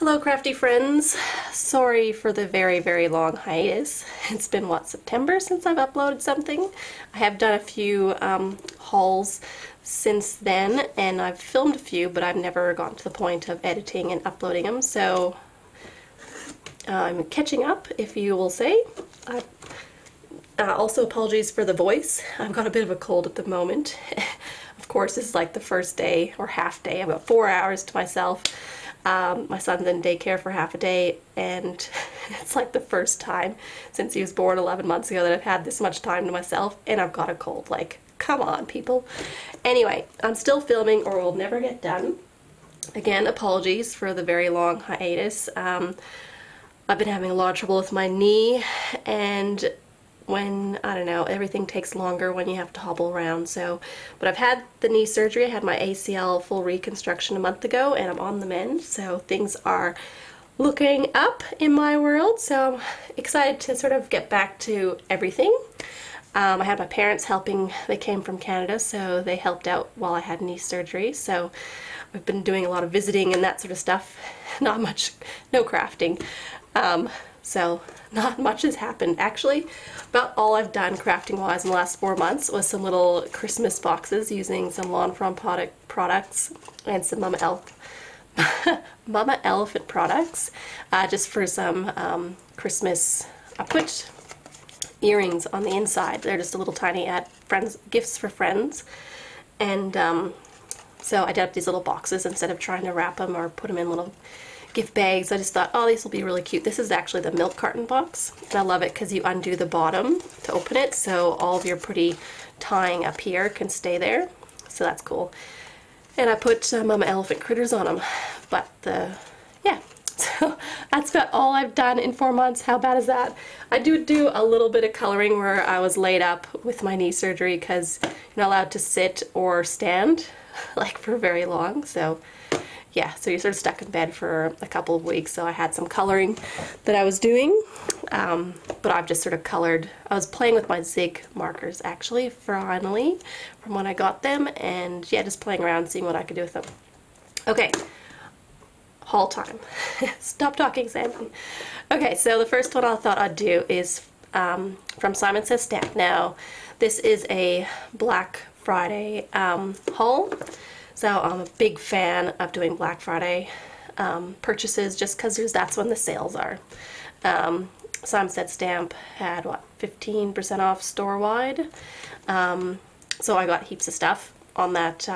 Hello crafty friends. Sorry for the very long hiatus. It's been what, September since I've uploaded something? I have done a few hauls since then and I've filmed a few, but I've never gotten to the point of editing and uploading them, so I'm catching up, if you will say. Also apologies for the voice. I've got a bit of a cold at the moment. Of course, this is like the first day or half day. I've got 4 hours to myself. My son's in daycare for half a day, and it's like the first time since he was born 11 months ago that I've had this much time to myself, and I've got a cold. Like, come on, people. Anyway, I'm still filming or will never get done. Again, apologies for the very long hiatus. I've been having a lot of trouble with my knee, and when, I don't know, everything takes longer when you have to hobble around, so, but I've had the knee surgery. I had my ACL full reconstruction a month ago and I'm on the mend, so things are looking up in my world, so I'm excited to sort of get back to everything. I had my parents helping. They came from Canada, so they helped out while I had knee surgery, so I've been doing a lot of visiting and that sort of stuff. Not much, no crafting. So not much has happened. Actually, about all I've done crafting-wise in the last 4 months was some little Christmas boxes using some Lawn Fawn products and some Mama Elephant products, just for some Christmas. I put earrings on the inside. They're just a little tiny gifts for friends, and so I did up these little boxes instead of trying to wrap them or put them in little gift bags. I just thought, oh, these will be really cute. This is actually the milk carton box, and I love it because you undo the bottom to open it, so all of your pretty tying up here can stay there, so that's cool. And I put Mama Elephant critters on them, but yeah, so that's about all I've done in 4 months. How bad is that? I do a little bit of coloring where I was laid up with my knee surgery because you're not allowed to sit or stand like for very long, so yeah, so you're sort of stuck in bed for a couple of weeks, so I had some coloring that I was doing, but I've just sort of colored. I was playing with my Zig markers, actually, finally, from when I got them, and yeah, just playing around, seeing what I could do with them. Okay, haul time. Stop talking, Sam. Okay, so the first one I thought I'd do is from Simon Says Stamp. Now, this is a Black Friday haul. So I'm a big fan of doing Black Friday purchases just because that's when the sales are. Simon Said Stamp had, what, 15% off store-wide? So I got heaps of stuff on that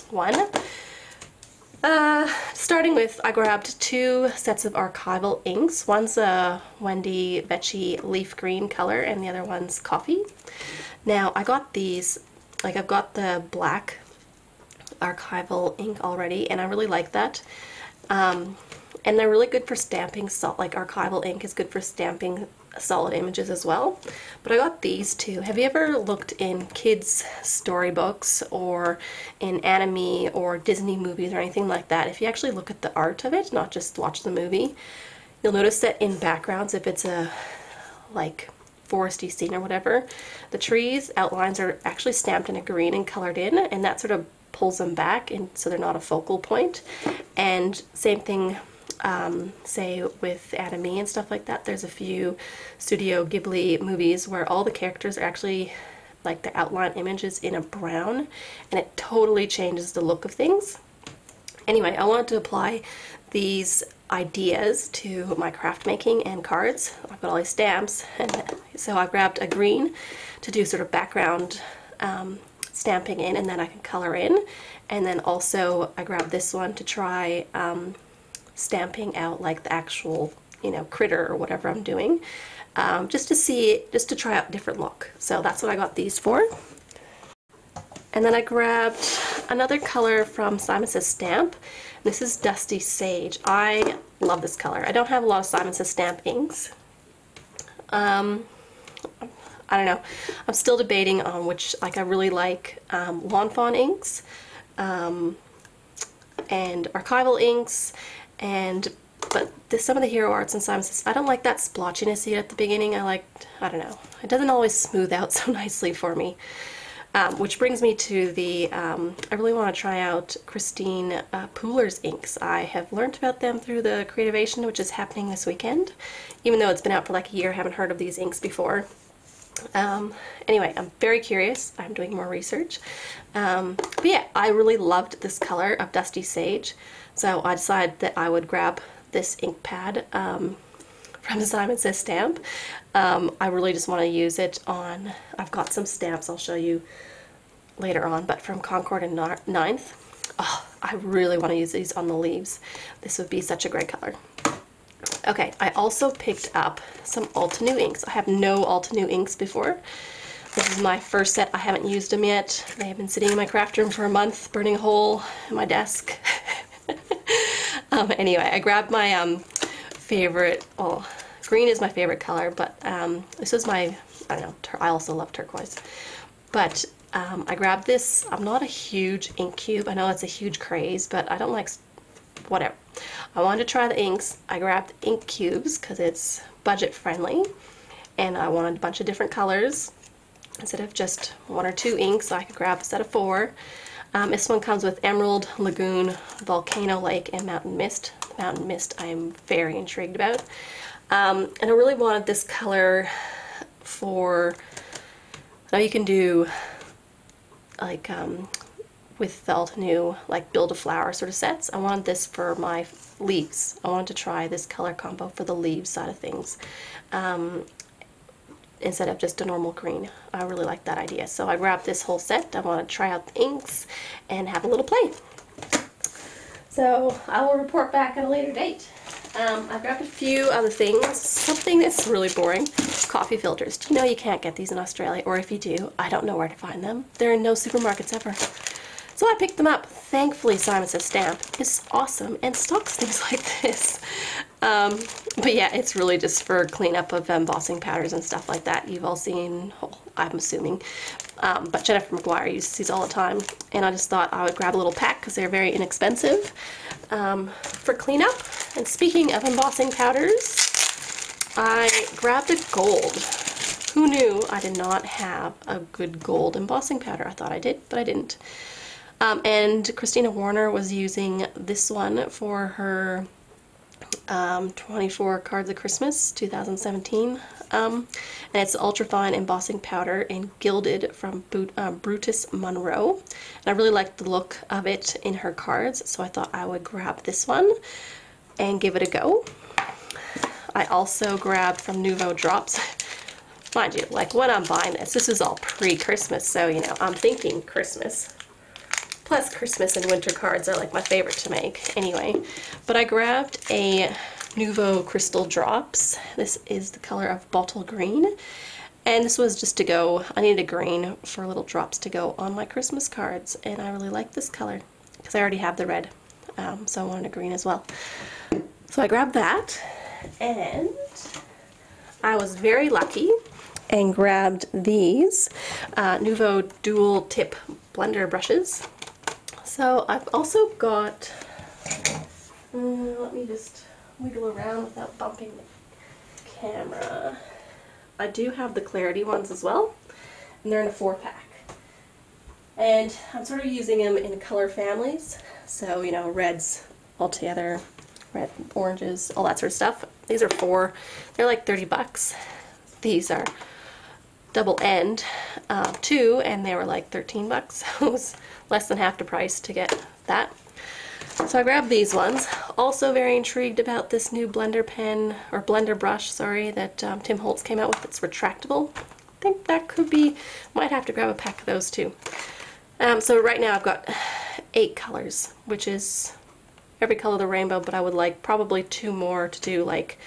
one. Starting with, I grabbed 2 sets of archival inks. One's a Wendy Vecchi leaf green color and the other one's coffee. Now I got these, like I've got the black archival ink already, and I really like that, and they're really good for stamping. Like archival ink is good for stamping solid images as well, but I got these too. Have you ever looked in kids storybooks or in anime or Disney movies or anything like that? If you actually look at the art of it, not just watch the movie, you'll notice that in backgrounds, if it's a like foresty scene or whatever, the trees outlines are actually stamped in a green and colored in, and that sort of pulls them back, and so they're not a focal point. And same thing, say with anime and stuff like that. There's a few Studio Ghibli movies where all the characters are actually, like, the outline image is in a brown, and it totally changes the look of things. Anyway, I wanted to apply these ideas to my craft making and cards. I've got all these stamps, and so I grabbed a green to do sort of background stamping in, and then I can color in. And then also I grabbed this one to try stamping out like the actual, you know, critter or whatever I'm doing, just to try out a different look. So that's what I got these for. And then I grabbed another color from Simon Says Stamp. This is Dusty Sage. I love this color. I don't have a lot of Simon Says Stamp inks. I don't know. I'm still debating on which, like, I really like Lawn Fawn inks and archival inks, but some of the Hero Arts and Simon Says, I don't like that splotchiness you get at the beginning. I don't know. It doesn't always smooth out so nicely for me. Which brings me to the, I really want to try out Christine Pooler's inks. I have learned about them through the Creativation, which is happening this weekend. Even though it's been out for like a year, I haven't heard of these inks before. Anyway, I'm very curious. I'm doing more research. But yeah, I really loved this color of Dusty Sage. So I decided that I would grab this ink pad from Simon Says Stamp. I really just want to use it on, I've got some stamps I'll show you later on, but from Concord and 9th. Oh, I really want to use these on the leaves. This would be such a great color. Okay, I also picked up some Altenew inks. I have no Altenew inks before. This is my first set. I haven't used them yet. They have been sitting in my craft room for a month, burning a hole in my desk. Anyway, I grabbed my favorite, well, green is my favorite color, but this is my, I don't know, I also love turquoise. But I grabbed this. I'm not a huge ink cube. I know it's a huge craze, but I don't like, whatever. I wanted to try the inks. I grabbed ink cubes because it's budget friendly, and I wanted a bunch of different colors. Instead of just 1 or 2 inks, I could grab a set of 4. This one comes with Emerald, Lagoon, Volcano Lake, and Mountain Mist. Mountain Mist I'm very intrigued about. And I really wanted this color for, now you can do like with the Altenew, like build a flower sort of sets. I wanted this for my leaves. I wanted to try this color combo for the leaves side of things. Instead of just a normal green. I really like that idea. So I grabbed this whole set. I want to try out the inks and have a little play. So I will report back at a later date. I grabbed a few other things. Something that's really boring. Coffee filters. Do you know you can't get these in Australia? Or if you do, I don't know where to find them. They're in no supermarkets ever. So I picked them up. Thankfully, Simon Says Stamp is awesome and stocks things like this. But yeah, it's really just for cleanup of embossing powders and stuff like that. You've all seen, well, I'm assuming, but Jennifer McGuire uses these all the time, and I just thought I would grab a little pack because they're very inexpensive for cleanup. And speaking of embossing powders, I grabbed a gold. Who knew I did not have a good gold embossing powder? I thought I did, but I didn't. And Christina Warner was using this one for her 24 Cards of Christmas 2017, and it's ultrafine embossing powder in Gilded from Brutus Monroe, and I really liked the look of it in her cards, so I thought I would grab this one and give it a go. I also grabbed from Nouveau Drops. Mind you, like when I'm buying this is all pre-Christmas, so you know, I'm thinking Christmas. Plus Christmas and winter cards are like my favorite to make anyway. But I grabbed a Nouveau Crystal Drops. This is the color of Bottle Green. And this was just to go, I needed a green for little drops to go on my Christmas cards. And I really like this color because I already have the red. So I wanted a green as well. So I grabbed that, and I was very lucky and grabbed these Nouveau Dual Tip Blender brushes. So I've also got, let me just wiggle around without bumping the camera. I do have the Clarity ones as well, and they're in a 4-pack. And I'm sort of using them in color families, so you know, reds all together, red, oranges, all that sort of stuff. These are 4, they're like 30 bucks. These are double end 2, and they were like 13 bucks. It was less than half the price to get that. So I grabbed these ones. Also very intrigued about this new blender pen, or blender brush, sorry, that Tim Holtz came out with. It's retractable. I think that could be, might have to grab a pack of those too. So right now I've got 8 colors, which is every color of the rainbow, but I would like probably 2 more to do like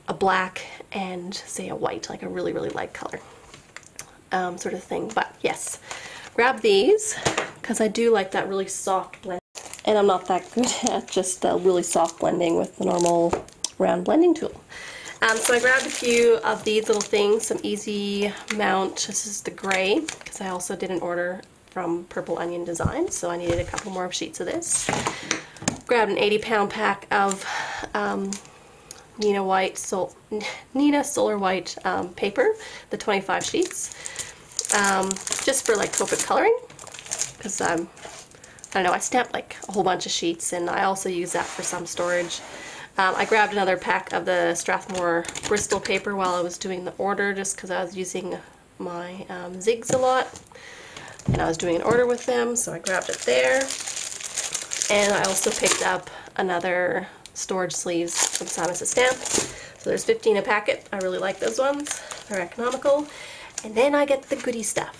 a black and say a white, like a really, really light color sort of thing. But yes, grab these because I do like that really soft blend, and I'm not that good at just really soft blending with the normal round blending tool. So I grabbed a few of these little things, some Easy Mount. This is the gray because I also did an order from Purple Onion Design, so I needed a couple more sheets of this. Grabbed an 80-pound pack of Nina Solar White paper, the 25 sheets. just for like Copic coloring, because I don't know, I stamped like a whole bunch of sheets, and I also use that for some storage. I grabbed another pack of the Strathmore Bristol paper while I was doing the order, just because I was using my zigs a lot, and I was doing an order with them, so I grabbed it there. And I also picked up another storage sleeves from Simon Says Stamp. So there's 15 a packet. I really like those ones. They're economical. And then I get the goodie stuff.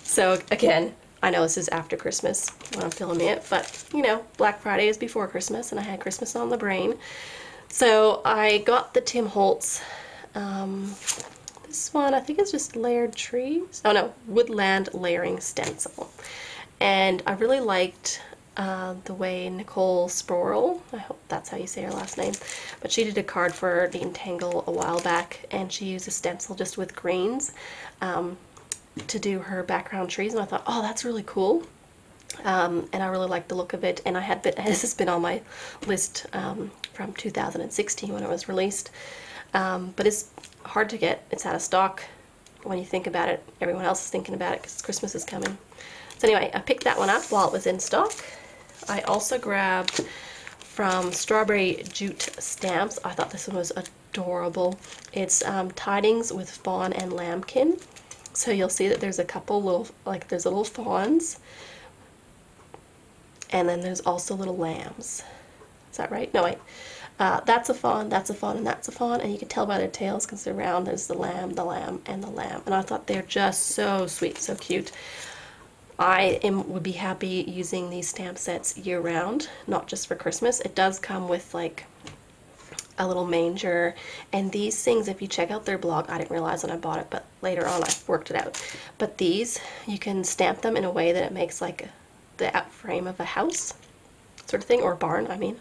So again, I know this is after Christmas when I'm filming it, but you know, Black Friday is before Christmas and I had Christmas on the brain. So I got the Tim Holtz, this one I think is just layered trees. Oh no, woodland layering stencil. And I really liked the way Nicole Sporl, I hope that's how you say her last name, but she did a card for the Entangle a while back, and she used a stencil just with greens to do her background trees, and I thought, oh, that's really cool. And I really liked the look of it, and this has been on my list from 2016 when it was released, but it's hard to get. It's out of stock. When you think about it, everyone else is thinking about it because Christmas is coming. So anyway, I picked that one up while it was in stock. I also grabbed from Strawberry Jute Stamps. I thought this one was adorable. It's tidings with fawn and lambkin. So you'll see that there's a couple little, like there's little fawns, and then there's also little lambs. Is that right? No, wait. That's a fawn, and that's a fawn, and you can tell by their tails because they're round. There's the lamb, and the lamb. And I thought they're just so sweet, so cute. Would be happy using these stamp sets year-round, not just for Christmas. It does come with like a little manger, and these things, if you check out their blog, I didn't realize when I bought it, but later on I worked it out. But these, you can stamp them in a way that it makes like the out frame of a house sort of thing, or a barn, I mean,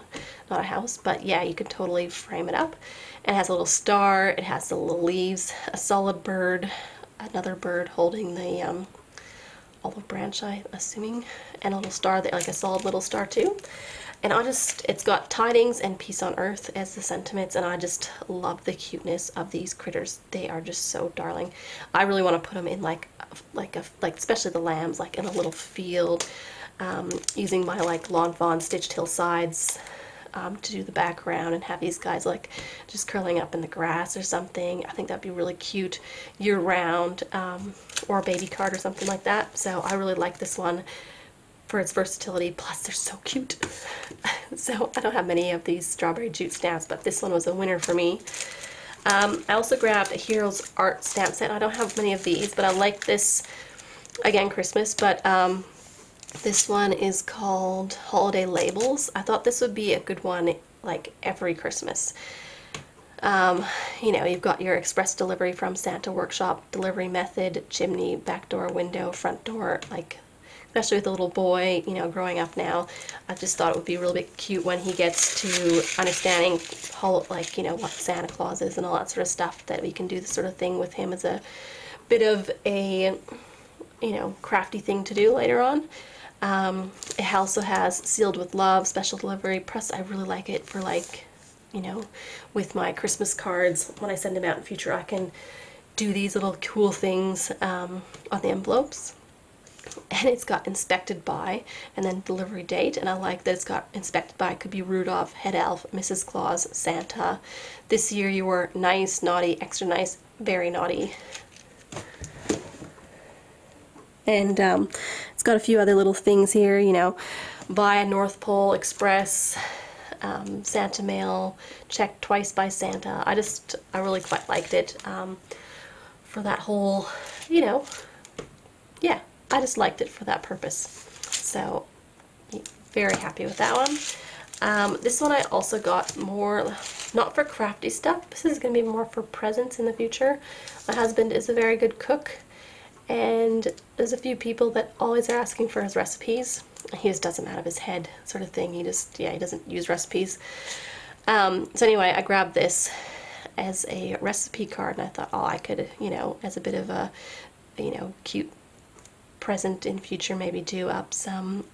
not a house, but yeah, you could totally frame it up. It has a little star, it has the little leaves, a solid bird, another bird holding the olive branch, I'm assuming, and a little star, like a solid little star too. And it's got tidings and peace on earth as the sentiments, and I just love the cuteness of these critters. They are just so darling. I really want to put them in like especially the lambs, like in a little field, using my like lawn fawn stitched hillsides to do the background, and have these guys like just curling up in the grass or something. I think that'd be really cute year round, or a baby card or something like that. So I really like this one for its versatility, plus they're so cute. So I don't have many of these Strawberry Jute stamps, but this one was a winner for me. I also grabbed a Heroes Art stamp set. I don't have many of these, but I like this, again, Christmas, but this one is called Holiday Labels. I thought this would be a good one like every Christmas. You know, you've got your express delivery from Santa Workshop, delivery method, chimney, back door, window, front door, like especially with a little boy, you know, growing up now. I just thought it would be really cute when he gets to understanding like, you know, what Santa Claus is and all that sort of stuff, that we can do this sort of thing with him as a bit of a, you know, crafty thing to do later on. It also has sealed with love, special delivery, plus I really like it for like, you know, with my Christmas cards, when I send them out in future, I can do these little cool things on the envelopes. And it's got inspected by and then delivery date, and I like that it's got inspected by. It could be Rudolph, Head Elf, Mrs. Claus, Santa. This year you were nice, naughty, extra nice, very naughty. And it's got a few other little things here, you know, via North Pole Express, Santa Mail, checked twice by Santa. I really quite liked it for that whole, you know, yeah, I just liked it for that purpose. So very happy with that one. This one I also got more, not for crafty stuff. This is going to be more for presents in the future. My husband is a very good cook, and there's a few people that always are asking for his recipes. He just does them out of his head, sort of thing. He just, yeah, he doesn't use recipes. So anyway, I grabbed this as a recipe card, and I thought, oh, I could, you know, as a bit of a, you know, cute present in future, maybe do up some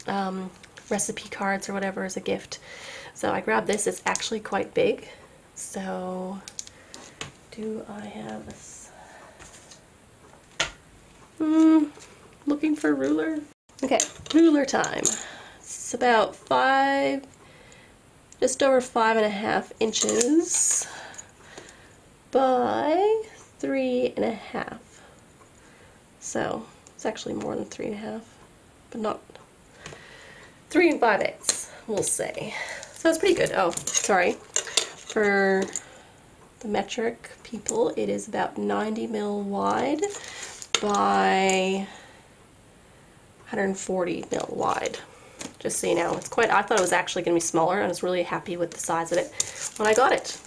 recipe cards or whatever as a gift. So I grabbed this. It's actually quite big. So do I have this? Looking for a ruler. Okay, ruler time. It's about just over 5.5 inches by 3.5. So it's actually more than 3.5, but not 3 5/8, we'll say. So it's pretty good. Oh, sorry. For the metric people, it is about 90 mil wide by 140 mil wide. Just so you know, it's quite, I thought it was actually going to be smaller. I was really happy with the size of it when I got it.